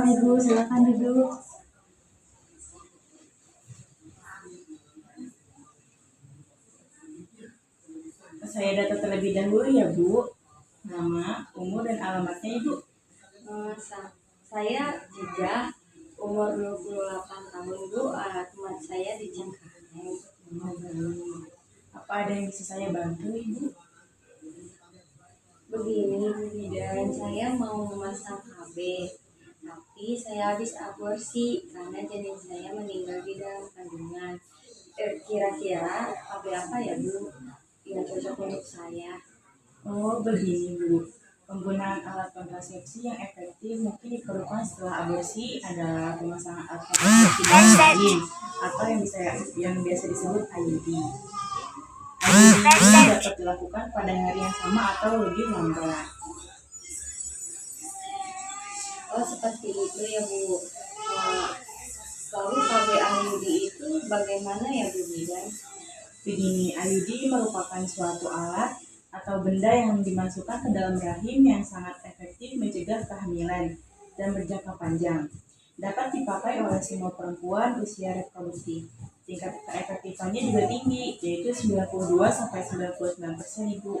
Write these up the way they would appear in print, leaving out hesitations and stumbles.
Ibu, silakan duduk. Saya data terlebih dahulu ya Bu. Nama, umur, dan alamatnya Ibu. Saya Jijah, umur 28 tahun Bu, alamat saya di Cengkareng. Apa ada yang bisa saya bantu Ibu? Begini Bu Bidan, saya mau memasang KB, tapi saya habis aborsi karena janin saya meninggal di dalam kandungan. Kira-kira KB apa ya Bu yang cocok untuk saya? Oh begini Bu, penggunaan alat kontrasepsi yang efektif mungkin diperlukan setelah aborsi adalah pemasangan alat kontrasepsi dalam rahim atau yang biasa disebut IUD. IUD ini dapat dilakukan pada hari yang sama atau lebih lambat. Oh seperti itu ya Bu. Lalu KB IUD itu bagaimana ya Bu Bidan? Begini, IUD merupakan suatu alat atau benda yang dimasukkan ke dalam rahim yang sangat efektif mencegah kehamilan dan berjangka panjang. Dapat dipakai oleh semua perempuan usia reproduktif. Tingkat keefektifannya juga tinggi, yaitu 92-99% Ibu.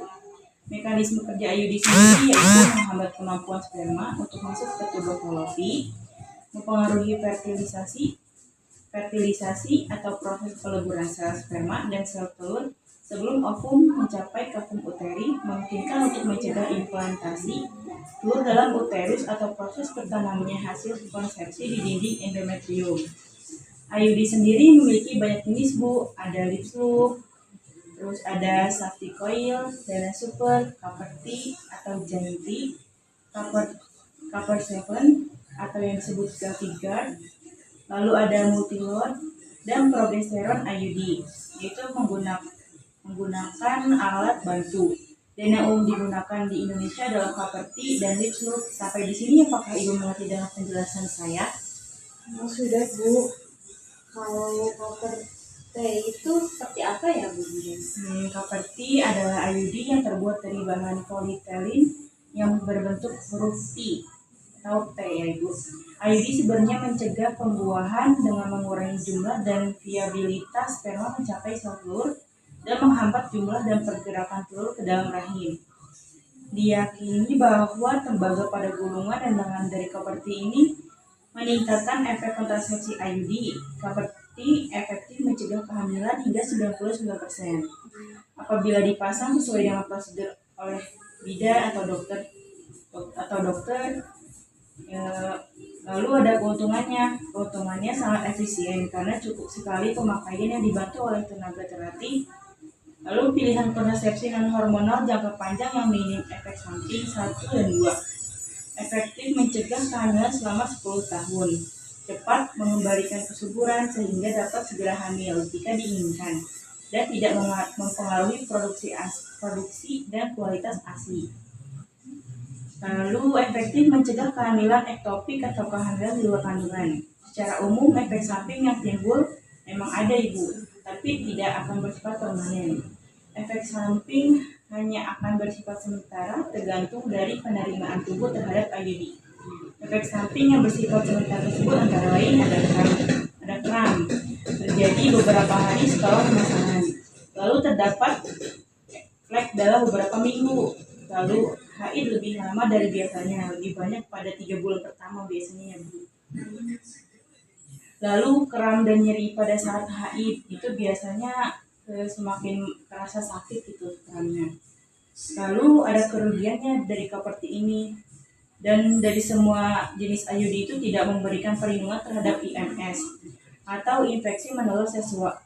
Mekanisme kerja IUD sendiri yaitu menghambat kemampuan sperma untuk masuk ke tubuh fallopi, mempengaruhi fertilisasi atau proses peleburan sel sperma dan sel telur sebelum ovum mencapai kavum uteri, memungkinkan untuk mencegah implantasi telur dalam uterus atau proses tertanamnya hasil konsepsi di dinding endometrium. IUD sendiri memiliki banyak jenis Bu, ada lips loop, terus ada safety coil, dana super, copper T atau Janty, copper 7 atau yang disebut Gavi Guard, lalu ada multilode dan progesteron IUD, yaitu menggunakan alat bantu. Dan yang umum digunakan di Indonesia adalah copper T dan lips loop. Sampai di sini apakah Ibu mengerti dengan penjelasan saya? Sudah Bu. Kalau copper T itu seperti apa ya Bu? Copper T adalah IUD yang terbuat dari bahan polietilin yang berbentuk huruf T atau T ya Ibu. IUD sebenarnya mencegah pembuahan dengan mengurangi jumlah dan viabilitas sperma mencapai sel telur dan menghambat jumlah dan pergerakan telur ke dalam rahim. Diyakini bahwa tembaga pada gulungan dan lengan dari copper T ini meningkatkan efek kontrasepsi IUD. Copper T efektif mencegah kehamilan hingga 99%. Apabila dipasang sesuai dengan prosedur oleh bidan atau dokter lalu ada keuntungannya sangat efisien karena cukup sekali pemakaian yang dibantu oleh tenaga terlatih. Lalu pilihan kontrasepsi non hormonal jangka panjang yang minim efek samping 1 dan 2, efektif mencegah kehamilan selama 10 tahun, cepat mengembalikan kesuburan sehingga dapat segera hamil jika diinginkan, dan tidak mempengaruhi produksi dan kualitas ASI. Lalu efektif mencegah kehamilan ektopik atau kehamilan di luar kandungan. Secara umum efek samping yang timbul memang ada Ibu, tapi tidak akan bersifat permanen. Efek samping hanya akan bersifat sementara tergantung dari penerimaan tubuh terhadap IUD. Efek samping yang bersifat sementara tersebut antara lain ada kram, terjadi beberapa hari setelah pemasangan. Lalu terdapat flek dalam beberapa minggu. Lalu haid lebih lama dari biasanya, lebih banyak pada 3 bulan pertama biasanya ya Bu. Lalu kram dan nyeri pada saat haid itu biasanya semakin terasa sakit itu kramnya. Lalu ada kerugiannya dari copper T ini, dan dari semua jenis IUD itu tidak memberikan perlindungan terhadap IMS atau infeksi menular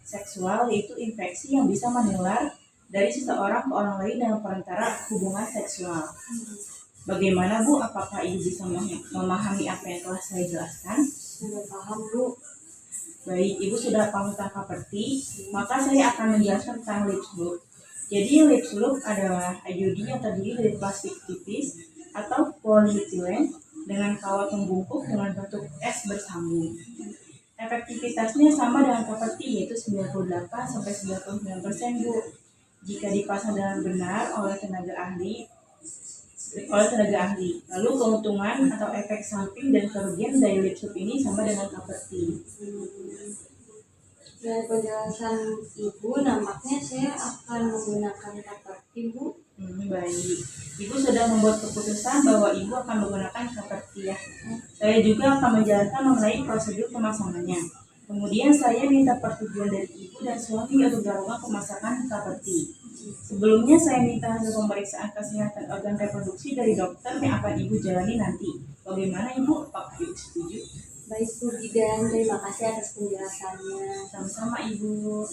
seksual, yaitu infeksi yang bisa menular dari seseorang ke orang lain dengan perantara hubungan seksual. Bagaimana Bu? Apakah Ibu bisa memahami apa yang telah saya jelaskan? Sudah paham Bu. Baik, Ibu sudah paham tentang copper T, maka saya akan menjelaskan tentang lips loop. Jadi lips loop adalah IUD yang terdiri dari plastik tipis atau polietilen dengan kawat membungkuk dengan bentuk S bersambung. Efektivitasnya sama dengan copper T, yaitu 98-99% Bu. Jika dipasang dengan benar oleh tenaga ahli, oleh tenaga ahli. Lalu keuntungan atau efek samping dan kerugian dari lip soup ini sama dengan Coverty. Dari penjelasan Ibu, nampaknya saya akan menggunakan Coverty, Bu. Baik. Ibu sudah membuat keputusan bahwa Ibu akan menggunakan Coverty ya. Saya juga akan menjelaskan mengenai prosedur pemasangannya. Kemudian saya minta persetujuan dari Ibu dan suami untuk melakukan pemasangan Coverty. Sebelumnya saya minta hasil pemeriksaan kesehatan organ reproduksi dari dokter yang akan Ibu jalani nanti. Bagaimana Ibu? Apakah Ibu setuju? Baik, Bu Bidan, terima kasih atas penjelasannya. Sama-sama Ibu.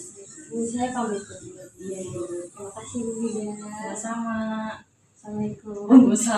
Bu, saya pamit dulu. Iya Ibu. Terima kasih, Bu Bidan. Sama-sama. Assalamualaikum. Waalaikumsalam.